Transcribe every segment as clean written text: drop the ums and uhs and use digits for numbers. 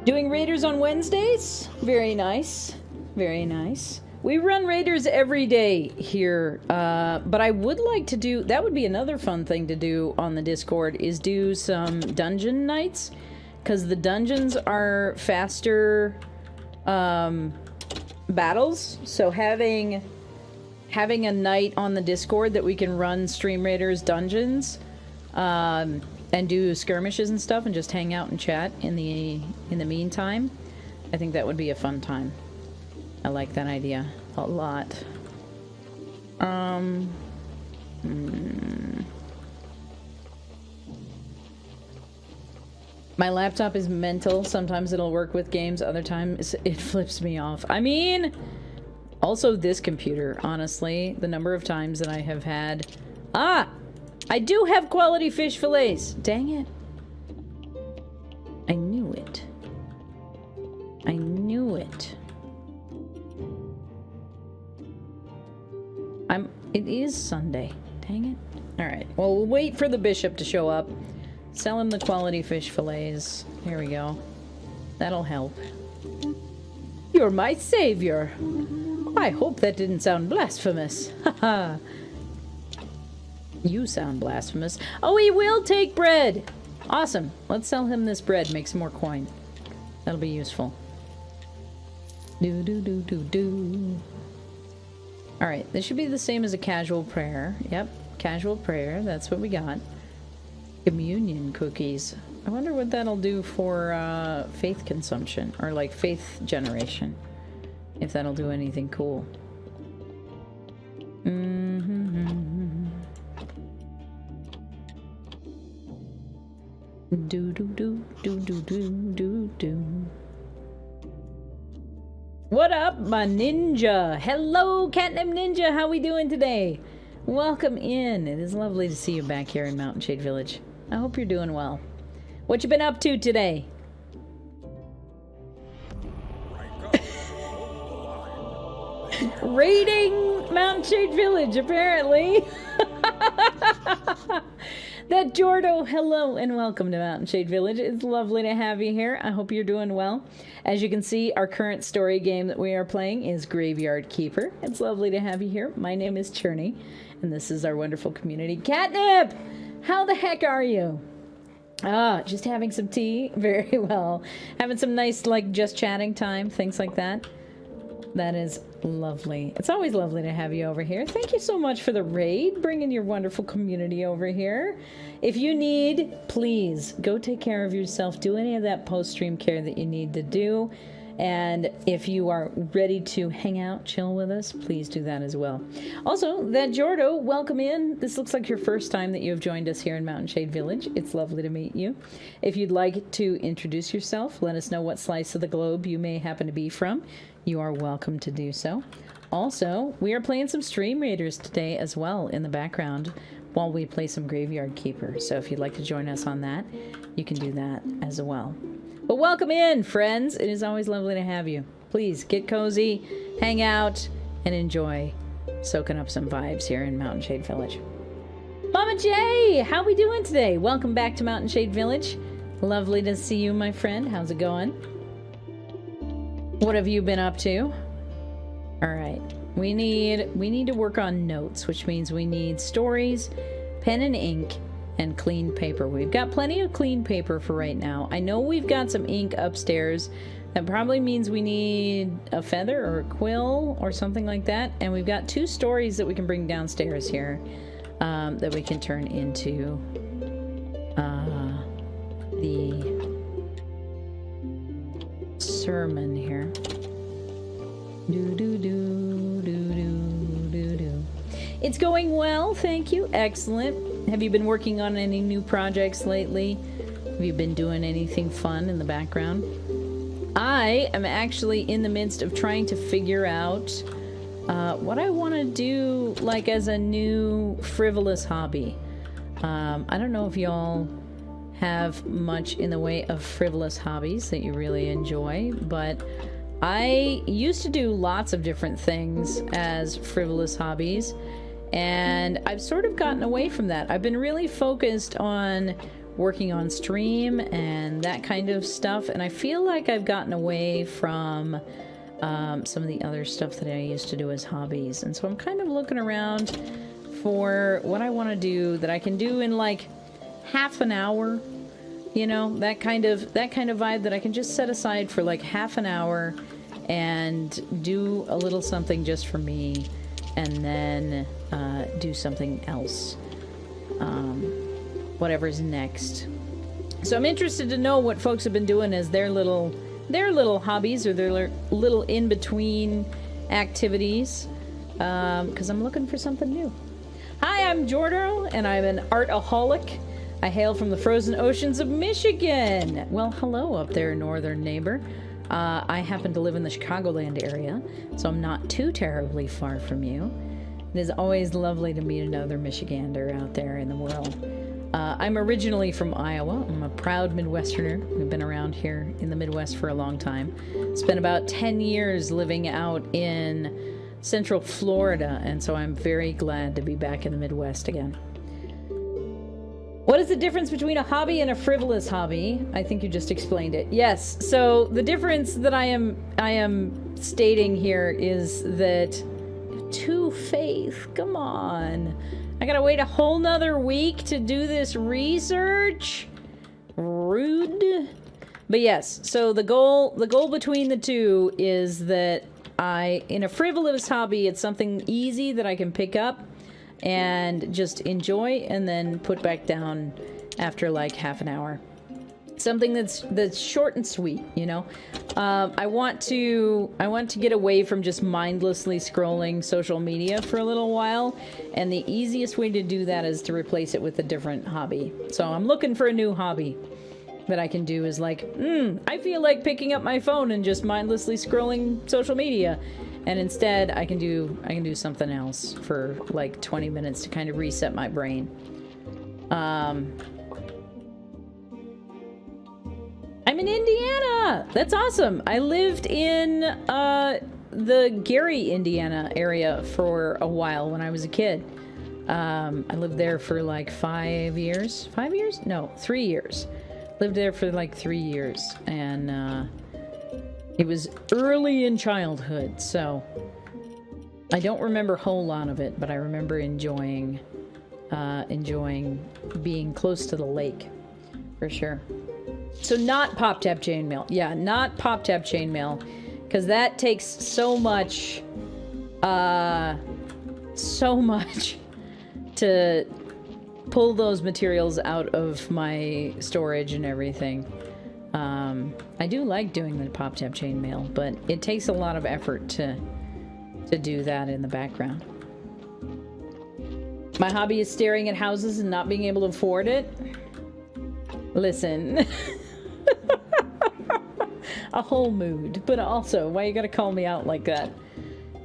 Doing Raiders on Wednesdays? Very nice. Very nice. We run Raiders every day here, but I would like to do... That would be another fun thing to do on the Discord, is do some dungeon nights, because the dungeons are faster battles, so having a night on the Discord that we can run Stream Raiders dungeons and do skirmishes and stuff and just hang out and chat in the meantime, I think that would be a fun time. I like that idea a lot. My laptop is mental. Sometimes it'll work with games, other times it flips me off. I mean, also this computer, honestly, the number of times that I have had... Ah! I do have quality fish fillets! Dang it. I knew it. I knew it. It is Sunday. Dang it. Alright, well, we'll wait for the bishop to show up. Sell him the quality fish fillets. Here we go. That'll help. You're my savior. I hope that didn't sound blasphemous. Haha. You sound blasphemous. Oh, he will take bread! Awesome. Let's sell him this bread, make some more coin. That'll be useful. Do. Alright, this should be the same as a casual prayer. Yep, casual prayer. That's what we got. Communion cookies. I wonder what that'll do for faith consumption, or like faith generation. If that'll do anything cool. Do. What up, my ninja? Hello, Catnip Ninja. How we doing today? Welcome in. It is lovely to see you back here in Mountain Shade Village. I hope you're doing well. What you been up to today? Raiding Mountain Shade Village, apparently. That Jordo, hello and welcome to Mountain Shade Village. It's lovely to have you here. I hope you're doing well. As you can see, our current story game that we are playing is Graveyard Keeper. It's lovely to have you here. My name is Cherney, and this is our wonderful community. Catnip! How the heck are you? Ah, just having some tea? Very well. Having some nice, like, just chatting time, things like that. That is lovely. It's always lovely to have you over here. Thank you so much for the raid, bringing your wonderful community over here. If you need, please go take care of yourself. Do any of that post-stream care that you need to do. And if you are ready to hang out, chill with us, please do that as well. Also, that Jordo, welcome in. This looks like your first time that you have joined us here in Mountain Shade Village. It's lovely to meet you. If you'd like to introduce yourself, let us know what slice of the globe you may happen to be from. You are welcome to do so. Also, we are playing some Stream Raiders today as well in the background while we play some Graveyard Keeper. So if you'd like to join us on that, you can do that as well. But welcome in, friends. It is always lovely to have you. Please get cozy, hang out, and enjoy soaking up some vibes here in Mountain Shade Village. Mama J, how we doing today? Welcome back to Mountain Shade Village. Lovely to see you, my friend. How's it going? What have you been up to? All right. We need to work on notes, which means we need stories, pen and ink, and clean paper. We've got plenty of clean paper for right now. I know we've got some ink upstairs. That probably means we need a feather or a quill or something like that. And we've got 2 stories that we can bring downstairs here that we can turn into the sermon here. It's going well, thank you. Excellent. Have you been working on any new projects lately? Have you been doing anything fun in the background? I am actually in the midst of trying to figure out what I want to do, like, as a new frivolous hobby. I don't know if y'all have much in the way of frivolous hobbies that you really enjoy, but I used to do lots of different things as frivolous hobbies, and I've sort of gotten away from that. I've been really focused on working on stream and that kind of stuff, and I feel like I've gotten away from some of the other stuff that I used to do as hobbies, and so I'm kind of looking around for what I want to do that I can do in like half an hour, you know, that kind of vibe that I can just set aside for like half an hour and do a little something just for me, and then do something else, whatever's next. So I'm interested to know what folks have been doing as their little hobbies or their little in-between activities, because I'm looking for something new. Hi, I'm Jordo, and I'm an artaholic. I hail from the frozen oceans of Michigan. Well, hello up there, northern neighbor. I happen to live in the Chicagoland area, so I'm not too terribly far from you. It is always lovely to meet another Michigander out there in the world. I'm originally from Iowa. I'm a proud Midwesterner. We've been around here in the Midwest for a long time. Spent about 10 years living out in Central Florida, and so I'm very glad to be back in the Midwest again. What is the difference between a hobby and a frivolous hobby? I think you just explained it. Yes, so the difference that I am stating here is that Faith, come on. I gotta wait a whole nother week to do this research? Rude. But yes, so the goal between the two is that in a frivolous hobby, it's something easy that I can pick up and just enjoy and then put back down after like half an hour. Something that's short and sweet, you know. I want to get away from just mindlessly scrolling social media for a little while, and the easiest way to do that is to replace it with a different hobby. So I'm looking for a new hobby that I can do is like, I feel like picking up my phone and just mindlessly scrolling social media, and instead I can do something else for like 20 minutes to kind of reset my brain. I'm in Indiana! That's awesome! I lived in the Gary, Indiana area for a while when I was a kid. I lived there for like 5 years. 5 years? No, 3 years. Lived there for like 3 years, and it was early in childhood, so I don't remember a whole lot of it, but I remember enjoying being close to the lake, for sure. So not pop-tab chainmail. Yeah, not pop-tab chainmail, because that takes so much to pull those materials out of my storage and everything. I do like doing the pop-tab chainmail, but it takes a lot of effort to do that in the background. My hobby is staring at houses and not being able to afford it. Listen. A whole mood, but also, why you gotta call me out like that?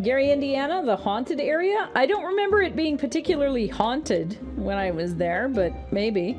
Gary, Indiana, the haunted area? I don't remember it being particularly haunted when I was there, but maybe.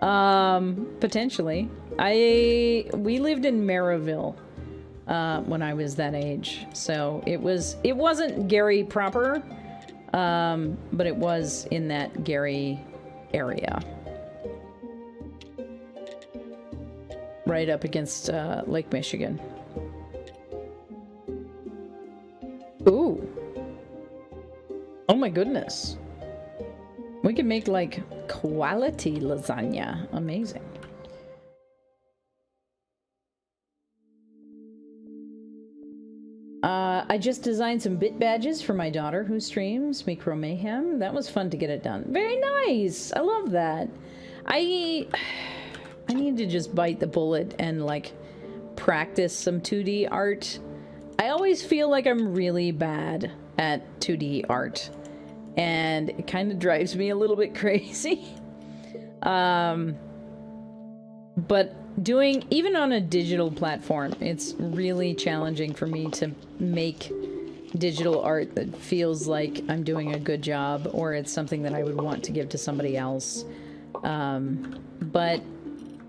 Potentially. We lived in Maryville when I was that age, so it wasn't Gary proper, but it was in that Gary area. Right up against Lake Michigan. Ooh. Oh my goodness. We could make like quality lasagna. Amazing. I just designed some bit badges for my daughter who streams Micro Mayhem. That was fun to get it done. Very nice. I love that. I need to just bite the bullet and like practice some 2D art. I always feel like I'm really bad at 2D art, and it kind of drives me a little bit crazy. But doing, even on a digital platform, it's really challenging for me to make digital art that feels like I'm doing a good job, or it's something that I would want to give to somebody else. But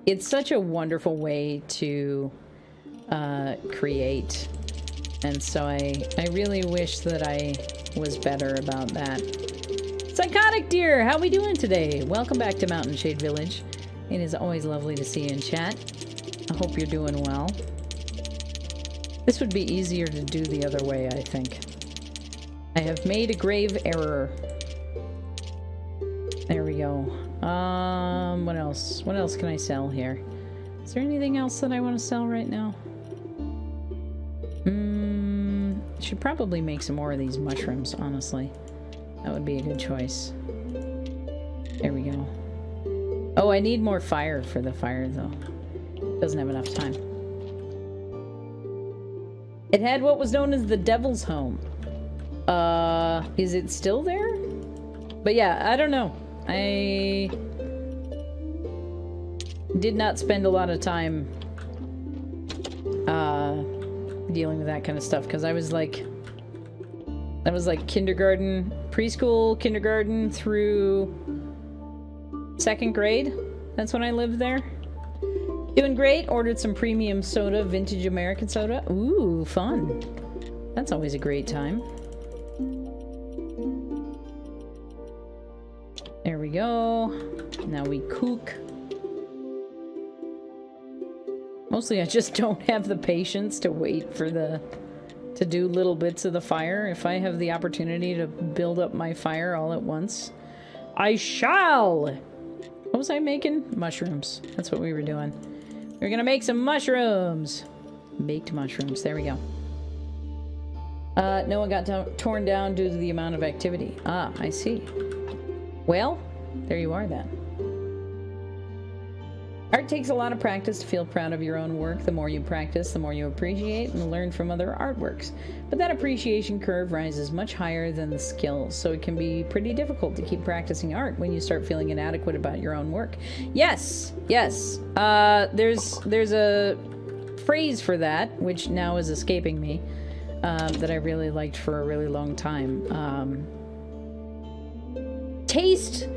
it's such a wonderful way to create, and so I really wish that I was better about that. Psychotic Deer, how we doing today? Welcome back to Mountain Shade Village It is always lovely to see you in chat. I hope you're doing well. This would be easier to do the other way, I think. I have made a grave error. There we go. What else? What else can I sell here? Is there anything else that I want to sell right now? Should probably make some more of these mushrooms, honestly. That would be a good choice. There we go. Oh, I need more fire for the fire, though. Doesn't have enough time. It had what was known as the Devil's Home. Is it still there? But yeah, I don't know. I did not spend a lot of time dealing with that kind of stuff because I was like kindergarten, preschool, kindergarten through 2nd grade. That's when I lived there. Doing great. Ordered some premium soda, vintage American soda. Ooh, fun. That's always a great time. There we go. Now we cook. Mostly I just don't have the patience to wait for to do little bits of the fire. If I have the opportunity to build up my fire all at once, I shall! What was I making? Mushrooms. That's what we were doing. We're gonna make some mushrooms! Baked mushrooms. There we go. No one got torn down due to the amount of activity. Ah, I see. Well, there you are then. Art takes a lot of practice to feel proud of your own work. The more you practice, the more you appreciate and learn from other artworks. But that appreciation curve rises much higher than the skills, so it can be pretty difficult to keep practicing art when you start feeling inadequate about your own work. Yes, yes. There's a phrase for that, which now is escaping me, that I really liked for a really long time. Taste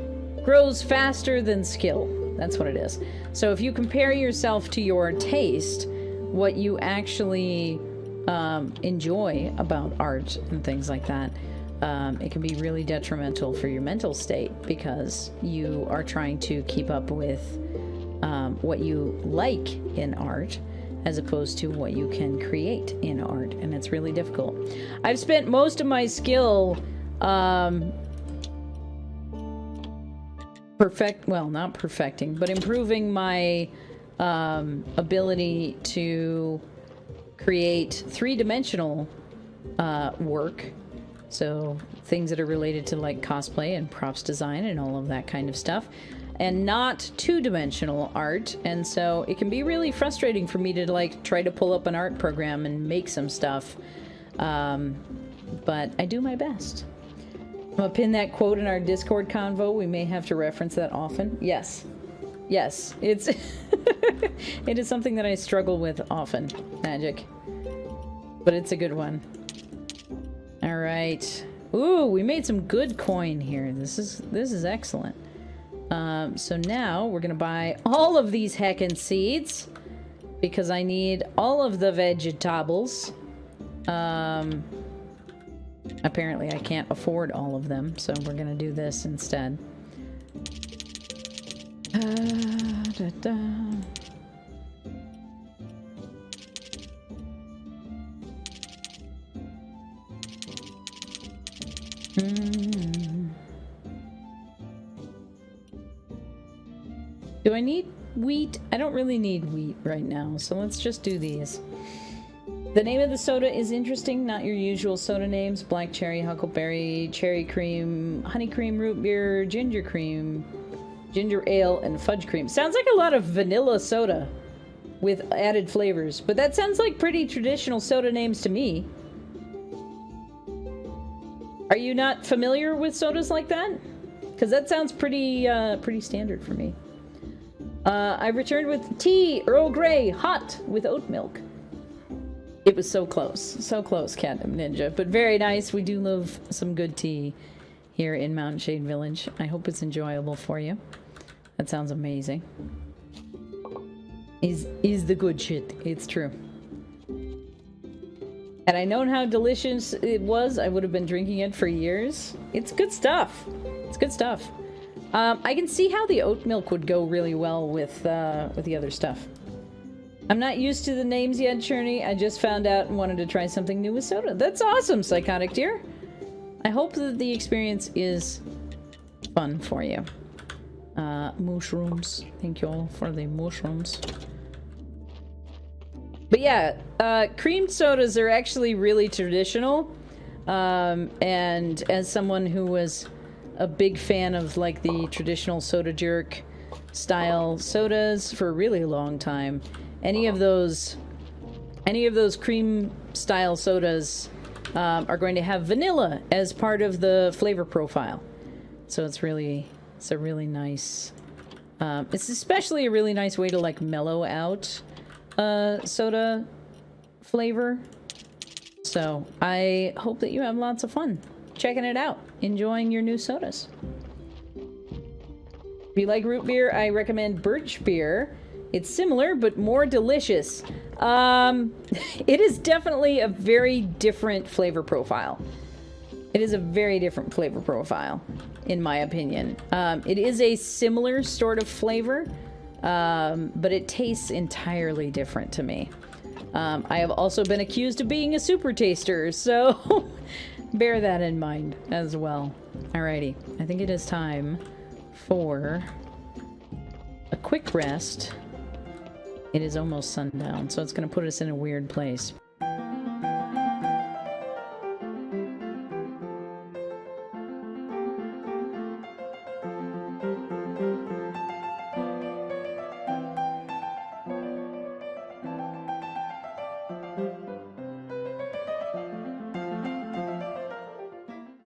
grows faster than skill. That's what it is. So if you compare yourself to your taste, what you actually enjoy about art and things like that, it can be really detrimental for your mental state because you are trying to keep up with what you like in art as opposed to what you can create in art, and it's really difficult. I've spent most of my skill not perfecting, but improving my ability to create three-dimensional work. So things that are related to like cosplay and props design and all of that kind of stuff, and not two-dimensional art. And so it can be really frustrating for me to like try to pull up an art program and make some stuff. But I do my best. I'm gonna pin that quote in our Discord convo. We may have to reference that often. Yes. Yes. It's it is something that I struggle with often, Magic. But it's a good one. Alright. Ooh, we made some good coin here. This is excellent. So now we're gonna buy all of these heckin' seeds because I need all of the vegetables. Apparently I can't afford all of them, so we're gonna do this instead. Do I need wheat? I don't really need wheat right now, so let's just do these. The name of the soda is interesting, not your usual soda names. Black cherry, huckleberry, cherry cream, honey cream, root beer, ginger cream, ginger ale, and fudge cream. Sounds like a lot of vanilla soda with added flavors, but that sounds like pretty traditional soda names to me. Are you not familiar with sodas like that? Because that sounds pretty standard for me. I returned with tea, Earl Grey, hot, with oat milk. It was so close, Catnip Ninja, but very nice. We do love some good tea here in Mountain Shade Village. I hope it's enjoyable for you. That sounds amazing. Is the good shit. It's true. Had I known how delicious it was, I would have been drinking it for years. It's good stuff. It's good stuff. I can see how the oat milk would go really well with the other stuff. I'm not used to the names yet, Churney. I just found out and wanted to try something new with soda. That's awesome, Psychotic Deer. I hope that the experience is fun for you. Mushrooms. Thank you all for the mushrooms. But yeah, creamed sodas are actually really traditional. And as someone who was a big fan of like the traditional soda jerk style sodas for a really long time, any of those cream style sodas are going to have vanilla as part of the flavor profile. So it's a really nice, it's especially a really nice way to like mellow out soda flavor. So I hope that you have lots of fun checking it out, enjoying your new sodas. If you like root beer, I recommend Birch Beer. It's similar, but more delicious. It is definitely a very different flavor profile. It is a very different flavor profile, in my opinion. It is a similar sort of flavor, but it tastes entirely different to me. I have also been accused of being a super taster, so bear that in mind as well. Alrighty, I think it is time for a quick rest. It is almost sundown, so it's going to put us in a weird place.